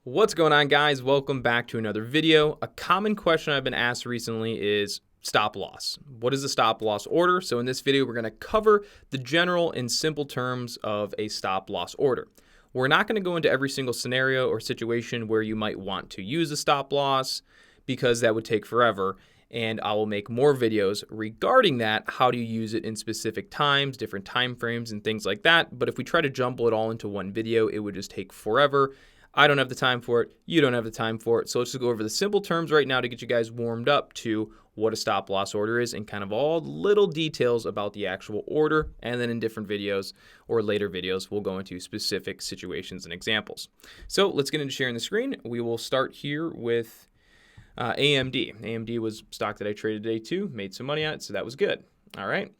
What's going on, guys? Welcome back to another video. A common question I've been asked recently is stop loss. What is a stop loss order? So in this video, we're going to cover the general and simple terms of a stop loss order. We're not going to go into every single scenario or situation where you might want to use a stop loss because that would take forever. And I will make more videos regarding that. How do you use it in specific times, different time frames, and things like that. But if we try to jumble it all into one video, it would just take forever. I don't have the time for it. You don't have the time for it. So let's just go over the simple terms right now to get you guys warmed up to what a stop loss order is and kind of all the little details about the actual order. And then in different videos or later videos, we'll go into specific situations and examples. So let's get into sharing the screen. We will start here with AMD. AMD was stock that I traded today too, made some money on it, so that was good. All right.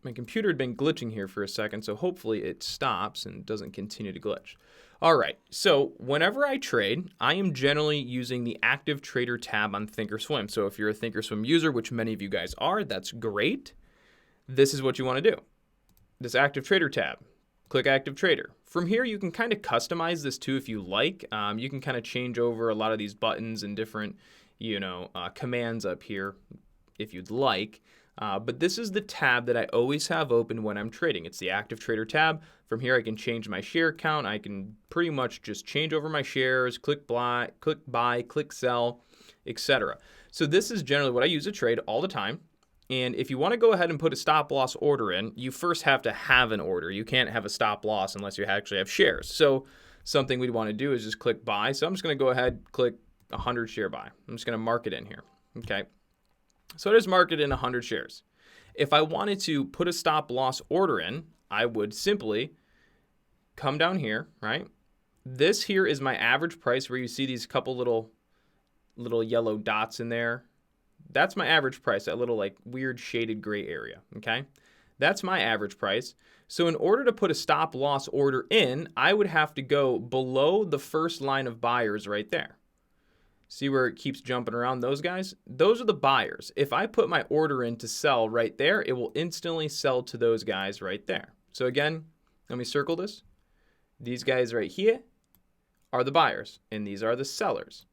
My computer had been glitching here for a second, so hopefully it stops and doesn't continue to glitch. All right, so whenever I trade, I am generally using the Active Trader tab on Thinkorswim. So if you're a Thinkorswim user, which many of you guys are, that's great. This is what you want to do. This Active Trader tab. Click Active Trader. From here, you can kind of customize this too if you like. You can kind of change over a lot of these buttons and different, commands up here if you'd like. But this is the tab that I always have open when I'm trading. It's the Active Trader tab. From here, I can change my share count. I can pretty much just change over my shares, click buy, click sell, etc. So this is generally what I use to trade all the time. And if you want to go ahead and put a stop loss order in, you first have to have an order. You can't have a stop loss unless you actually have shares. So something we'd want to do is just click buy. So I'm just going to go ahead, click 100 share buy. I'm just going to mark it in here. Okay. So I just mark it in 100 shares. If I wanted to put a stop loss order in, I would simply come down here, right? This here is my average price where you see these couple little yellow dots in there. That's my average price, that little like weird shaded gray area, okay? That's my average price. So in order to put a stop loss order in, I would have to go below the first line of buyers right there. See where it keeps jumping around, those guys? Those are the buyers. If I put my order in to sell right there, it will instantly sell to those guys right there. So again, let me circle this. These guys right here are the buyers, and these are the sellers.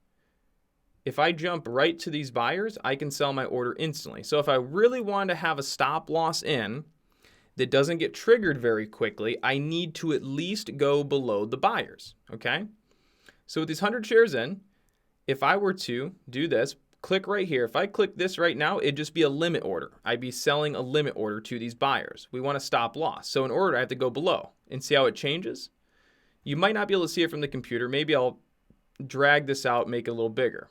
If I jump right to these buyers, I can sell my order instantly. So if I really want to have a stop loss in that doesn't get triggered very quickly, I need to at least go below the buyers, okay? So with these 100 shares in, if I were to do this, click right here. If I click this right now, it'd just be a limit order. I'd be selling a limit order to these buyers. We want to stop loss. So in order, I have to go below and see how it changes. You might not be able to see it from the computer. Maybe I'll drag this out, make it a little bigger.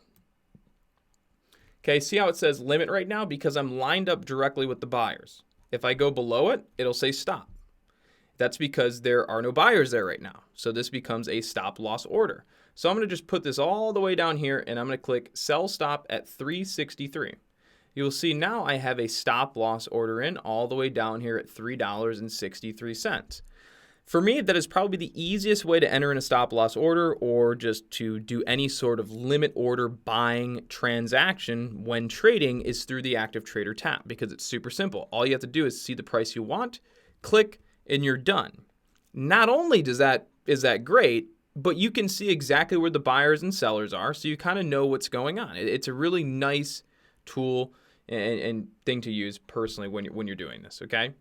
Okay, see how it says limit right now? Because I'm lined up directly with the buyers. If I go below it, it'll say stop. That's because there are no buyers there right now. So this becomes a stop loss order. So I'm going to just put this all the way down here and I'm going to click sell stop at 363. You'll see now I have a stop loss order in all the way down here at $3.63. For me, that is probably the easiest way to enter in a stop loss order or just to do any sort of limit order buying transaction when trading is through the Active Trader tab because it's super simple. All you have to do is see the price you want, click, and you're done. Not only is that great, but you can see exactly where the buyers and sellers are, so you kind of know what's going on. It's a really nice tool and thing to use personally when you're doing this, okay?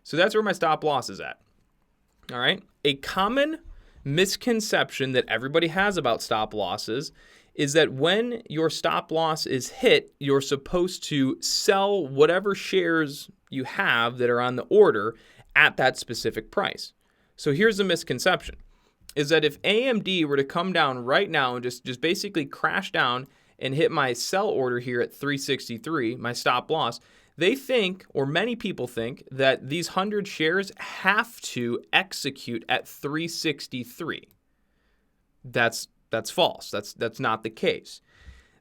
So that's where my stop loss is at. All right. A common misconception that everybody has about stop losses is that when your stop loss is hit, you're supposed to sell whatever shares you have that are on the order at that specific price. So here's the misconception, is that if AMD were to come down right now and just basically crash down and hit my sell order here at 363, my stop loss, they think, or many people think, that these 100 shares have to execute at 363. That's false. That's not the case.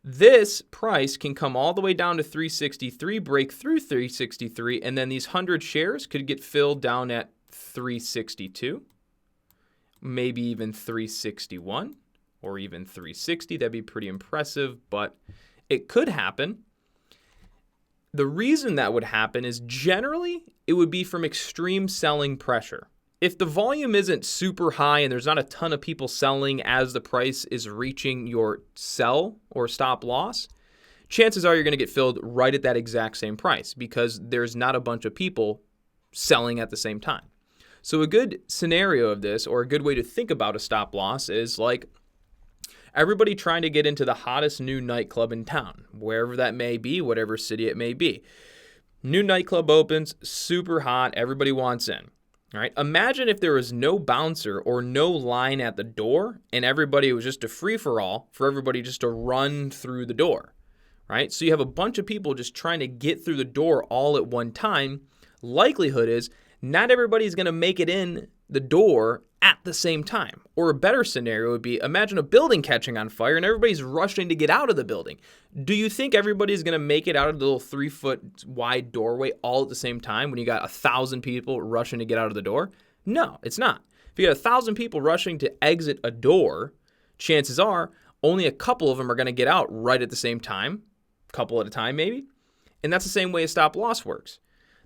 This price can come all the way down to 363, break through 363, and then these 100 shares could get filled down at 362, maybe even 361, or even 360. That'd be pretty impressive, but it could happen. The reason that would happen is generally it would be from extreme selling pressure. if the volume isn't super high and there's not a ton of people selling as the price is reaching your sell or stop loss, chances are you're going to get filled right at that exact same price because there's not a bunch of people selling at the same time. So a good scenario of this, or a good way to think about a stop loss, is like everybody trying to get into the hottest new nightclub in town, wherever that may be, whatever city it may be. New nightclub opens, super hot, everybody wants in. All right. Imagine if there was no bouncer or no line at the door and everybody was just a free-for-all for everybody just to run through the door, right? So you have a bunch of people just trying to get through the door all at one time. Likelihood is not everybody's going to make it in the door at the same time. Or a better scenario would be, imagine a building catching on fire and everybody's rushing to get out of the building. Do you think everybody's going to make it out of the little 3-foot wide doorway all at the same time when you got 1,000 people rushing to get out of the door? No, it's not. If you got 1,000 people rushing to exit a door, chances are only a couple of them are going to get out right at the same time, a couple at a time maybe. And that's the same way a stop loss works.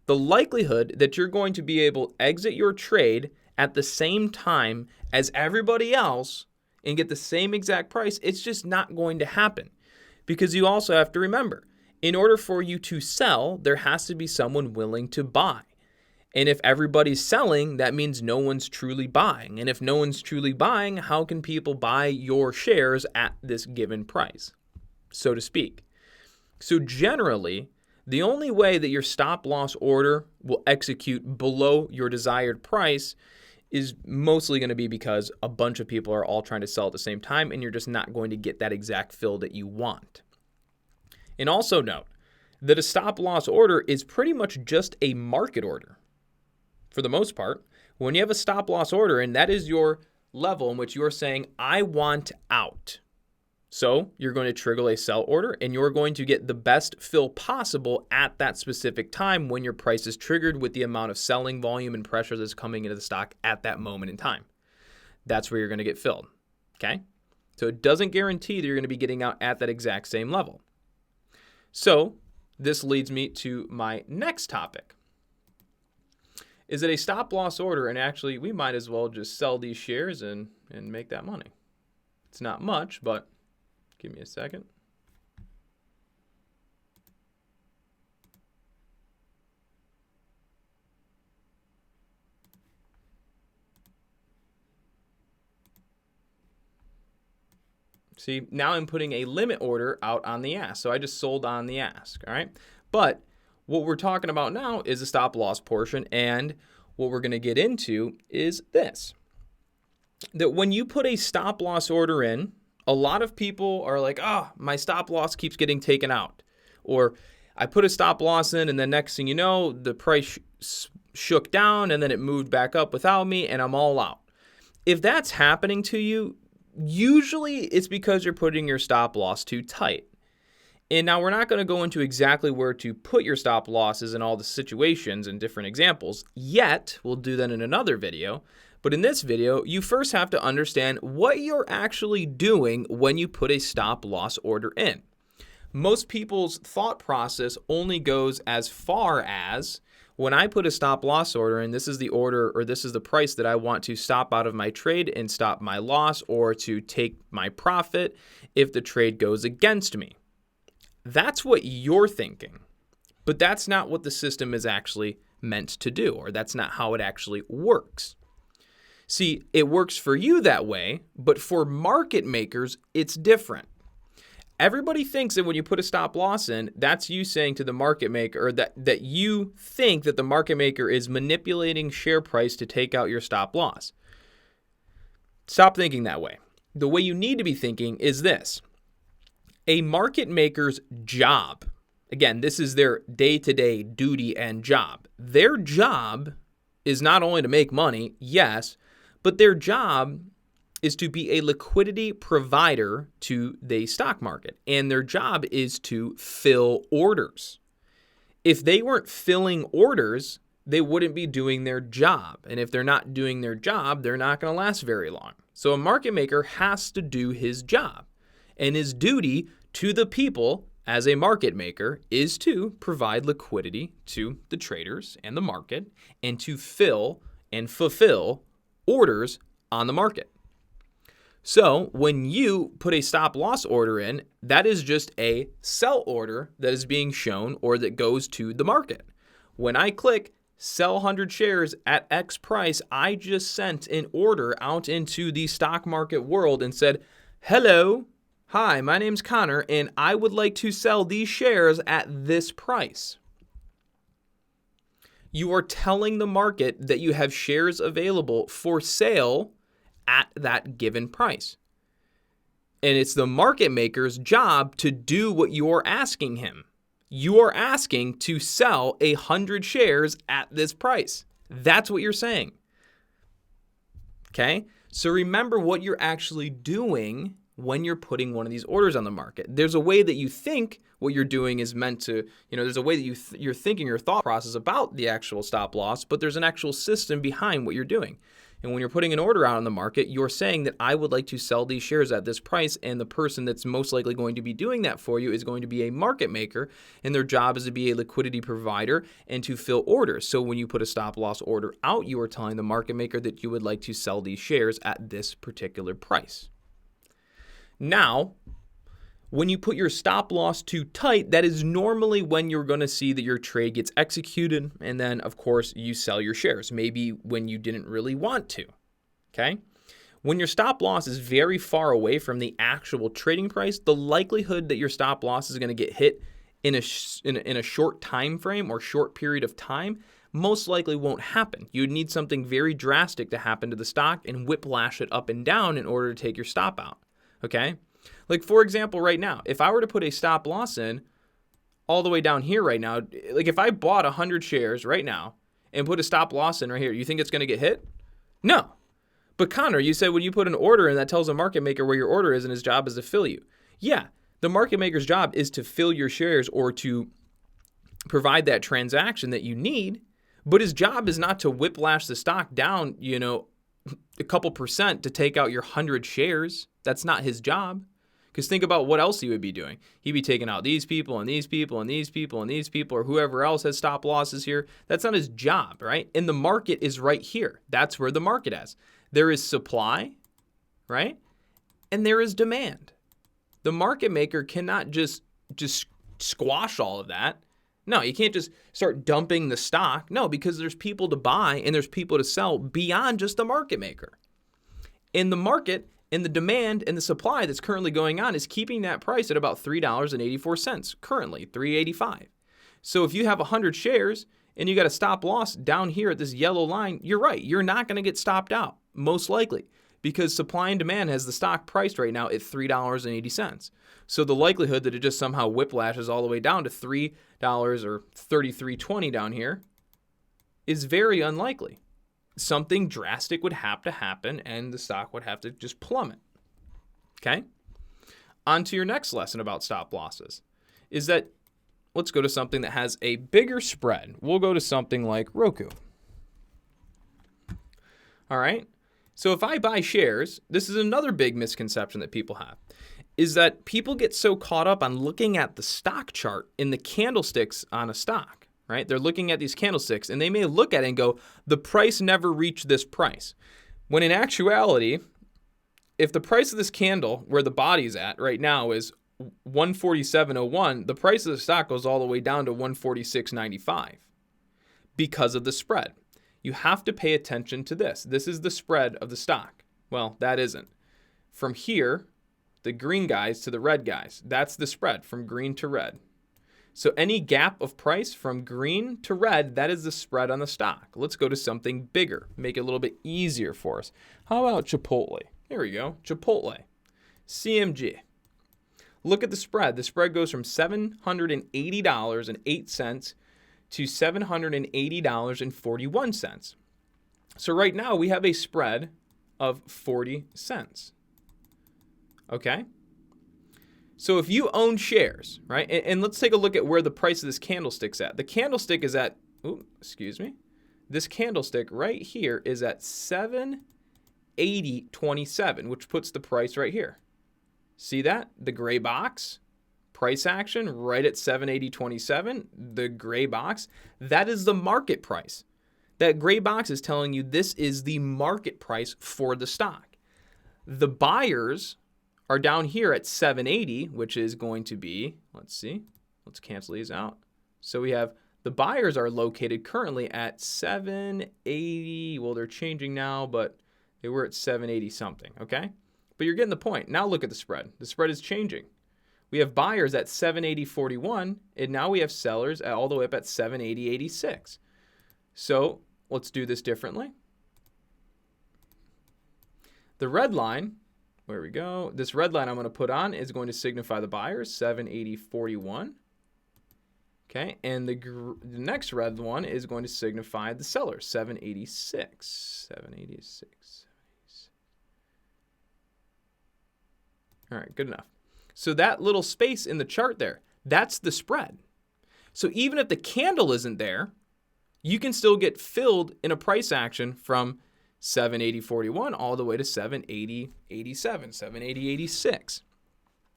The likelihood that you're going to be able to exit your trade at the same time as everybody else and get the same exact price, it's just not going to happen. Because you also have to remember, in order for you to sell, there has to be someone willing to buy. And if everybody's selling, that means no one's truly buying. And if no one's truly buying, how can people buy your shares at this given price, so to speak? So generally, the only way that your stop loss order will execute below your desired price is mostly going to be because a bunch of people are all trying to sell at the same time and you're just not going to get that exact fill that you want. And also note that a stop loss order is pretty much just a market order. For the most part, when you have a stop loss order, and that is your level in which you're saying, I want out. So you're going to trigger a sell order and you're going to get the best fill possible at that specific time when your price is triggered with the amount of selling volume and pressure that's coming into the stock at that moment in time. That's where you're going to get filled. Okay? So it doesn't guarantee that you're going to be getting out at that exact same level. So this leads me to my next topic. Is it a stop loss order? And actually, we might as well just sell these shares and make that money. It's not much, but give me a second. See, now I'm putting a limit order out on the ask. So I just sold on the ask, all right? But what we're talking about now is the stop loss portion, and what we're going to get into is this. That when you put a stop loss order in, a lot of people are like, my stop loss keeps getting taken out. Or I put a stop loss in and then next thing you know, the price shook down and then it moved back up without me and I'm all out. If that's happening to you, usually it's because you're putting your stop loss too tight. And now we're not going to go into exactly where to put your stop losses in all the situations and different examples yet. We'll do that in another video. But in this video, you first have to understand what you're actually doing when you put a stop loss order in. Most people's thought process only goes as far as, when I put a stop loss order in, this is the order or this is the price that I want to stop out of my trade and stop my loss or to take my profit if the trade goes against me. That's what you're thinking, but that's not what the system is actually meant to do, or that's not how it actually works. See, it works for you that way, but for market makers, it's different. Everybody thinks that when you put a stop loss in, that's you saying to the market maker, or that you think that the market maker is manipulating share price to take out your stop loss. Stop thinking that way. The way you need to be thinking is this. A market maker's job, again, this is their day-to-day duty and job. Their job is not only to make money, yes, but their job is to be a liquidity provider to the stock market. And their job is to fill orders. If they weren't filling orders, they wouldn't be doing their job. And if they're not doing their job, they're not going to last very long. So a market maker has to do his job. And his duty to the people as a market maker is to provide liquidity to the traders and the market and to fill and fulfill orders on the market. So when you put a stop loss order in, that is just a sell order that is being shown or that goes to the market. When I click sell 100 shares at X price, I just sent an order out into the stock market world and said, hello, hi, my name's Connor, and I would like to sell these shares at this price. You are telling the market that you have shares available for sale at that given price. And it's the market maker's job to do what you're asking him. You are asking to sell 100 shares at this price. That's what you're saying. Okay? So remember what you're actually doing when you're putting one of these orders on the market. There's a way that you think what you're doing is meant to, there's a way that you're thinking your thought process about the actual stop loss, but there's an actual system behind what you're doing. And when you're putting an order out on the market, you're saying that I would like to sell these shares at this price, and the person that's most likely going to be doing that for you is going to be a market maker, and their job is to be a liquidity provider and to fill orders. So when you put a stop loss order out, you are telling the market maker that you would like to sell these shares at this particular price. Now, when you put your stop loss too tight, that is normally when you're going to see that your trade gets executed, and then, of course, you sell your shares, maybe when you didn't really want to, okay? When your stop loss is very far away from the actual trading price, the likelihood that your stop loss is going to get hit in a short time frame or short period of time most likely won't happen. You would need something very drastic to happen to the stock and whiplash it up and down in order to take your stop out, okay? Like, for example, right now, if I were to put a stop loss in all the way down here right now, like if I bought 100 shares right now and put a stop loss in right here, you think it's going to get hit? No. But Connor, you said when you put an order in, that tells a market maker where your order is and his job is to fill you. Yeah, the market maker's job is to fill your shares or to provide that transaction that you need, but his job is not to whiplash the stock down, a couple percent to take out your 100 shares. That's not his job. Because think about what else he would be doing. He'd be taking out these people and these people and these people and these people or whoever else has stop losses here. That's not his job, right? And the market is right here. That's where the market is. There is supply, right? And there is demand. The market maker cannot just squash all of that. No, you can't just start dumping the stock. No, because there's people to buy and there's people to sell beyond just the market maker. In the market, and the demand and the supply that's currently going on is keeping that price at about $3.84 currently, $3.85. So if you have 100 shares and you got a stop loss down here at this yellow line, you're right. You're not going to get stopped out, most likely, because supply and demand has the stock priced right now at $3.80. So the likelihood that it just somehow whiplashes all the way down to $3 or $33.20 down here is very unlikely. Something drastic would have to happen and the stock would have to just plummet. Okay? On to your next lesson about stop losses is that let's go to something that has a bigger spread. We'll go to something like Roku. All right? So if I buy shares, this is another big misconception that people have, is that people get so caught up on looking at the stock chart in the candlesticks on a stock. Right? They're looking at these candlesticks and they may look at it and go, the price never reached this price. When in actuality, if the price of this candle where the body's at right now is 147.01, the price of the stock goes all the way down to 146.95 because of the spread. You have to pay attention to this. This is the spread of the stock. Well, that isn't. From here, the green guys to the red guys, that's the spread from green to red. So any gap of price from green to red, that is the spread on the stock. Let's go to something bigger, make it a little bit easier for us. How about Chipotle? Here we go, Chipotle. CMG. Look at the spread. The spread goes from $780.08 to $780.41. So right now we have a spread of 40 cents. Okay? So if you own shares, right, and let's take a look at where the price of this candlestick's at. The candlestick is at, this candlestick right here is at 780.27, which puts the price right here. See that? The gray box, price action right at 780.27, the gray box, that is the market price. That gray box is telling you this is the market price for the stock. The buyers are down here at 780, which is going to be, let's cancel these out. So we have the buyers are located currently at 780. Well, they're changing now, but they were at 780 something, okay? But you're getting the point. Now look at the spread. The spread is changing. We have buyers at 780.41, and now we have sellers at all the way up at 780.86. So let's do this differently. The red line, where we go, this red line I'm going to put on is going to signify the buyers, 780.41. Okay, and the next red one is going to signify the sellers, 786. 786. All right, good enough. So that little space in the chart there, that's the spread. So even if the candle isn't there, you can still get filled in a price action from 780.41 all the way to 780.87, 780.86.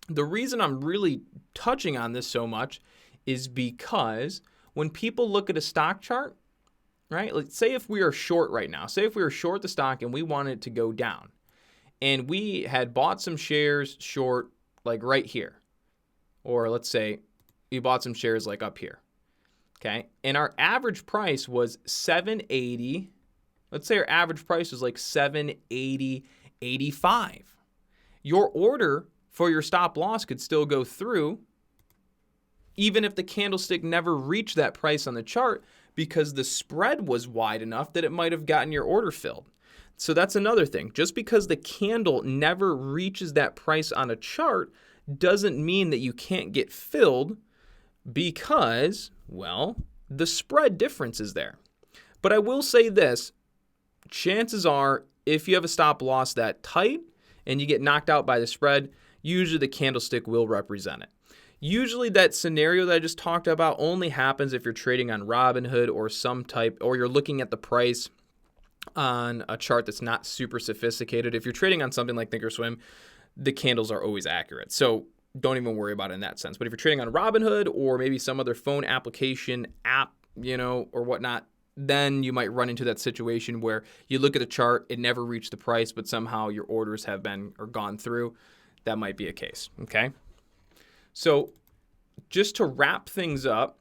The reason I'm really touching on this so much is because when people look at a stock chart, right? Let's say if we are short right now, say if we were short the stock and we wanted it to go down, and we had bought some shares short like right here, or let's say we bought some shares like up here, okay? And our average price was 780. Let's say our average price was like 780.85. Your order for your stop loss could still go through even if the candlestick never reached that price on the chart, because the spread was wide enough that it might have gotten your order filled. So that's another thing. Just because the candle never reaches that price on a chart doesn't mean that you can't get filled, because, well, the spread difference is there. But I will say this, chances are if you have a stop loss that tight and you get knocked out by the spread, usually the candlestick will represent it. Usually that scenario that I just talked about only happens if you're trading on Robinhood or some type, or you're looking at the price on a chart that's not super sophisticated. If you're trading on something like Thinkorswim, the candles are always accurate. So don't even worry about it in that sense. But if you're trading on Robinhood or maybe some other phone application app, or whatnot, then you might run into that situation where you look at the chart, it never reached the price, but somehow your orders have been or gone through. That might be a case, okay? So just to wrap things up,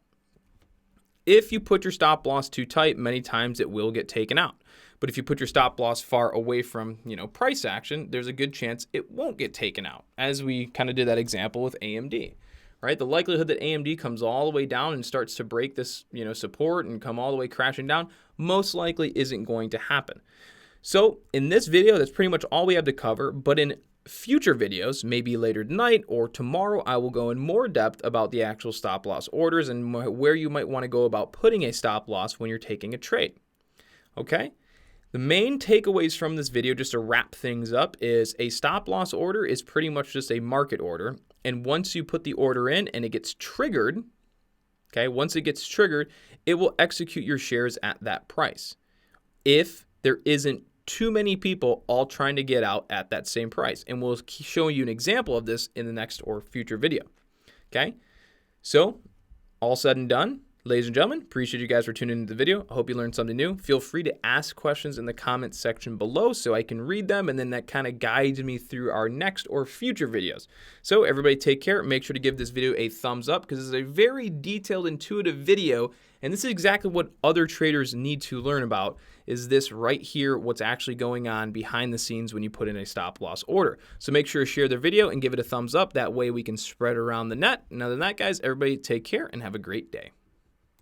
if you put your stop loss too tight, many times it will get taken out. But if you put your stop loss far away from, price action, there's a good chance it won't get taken out, as we kind of did that example with AMD, right? The likelihood that AMD comes all the way down and starts to break this, support and come all the way crashing down, most likely isn't going to happen. So in this video, that's pretty much all we have to cover, but in future videos, maybe later tonight or tomorrow, I will go in more depth about the actual stop loss orders and where you might want to go about putting a stop loss when you're taking a trade. Okay? The main takeaways from this video, just to wrap things up, is a stop loss order is pretty much just a market order. And once you put the order in and it gets triggered, okay, once it gets triggered, it will execute your shares at that price. If there isn't too many people all trying to get out at that same price. And we'll show you an example of this in the next or future video. Okay, so all said and done, ladies and gentlemen, appreciate you guys for tuning into the video. I hope you learned something new. Feel free to ask questions in the comments section below so I can read them, and then that kind of guides me through our next or future videos. So everybody take care. Make sure to give this video a thumbs up, because it's a very detailed, intuitive video, and this is exactly what other traders need to learn about, is this right here, what's actually going on behind the scenes when you put in a stop loss order. So make sure to share the video and give it a thumbs up. That way we can spread around the net. And other than that, guys, everybody take care and have a great day.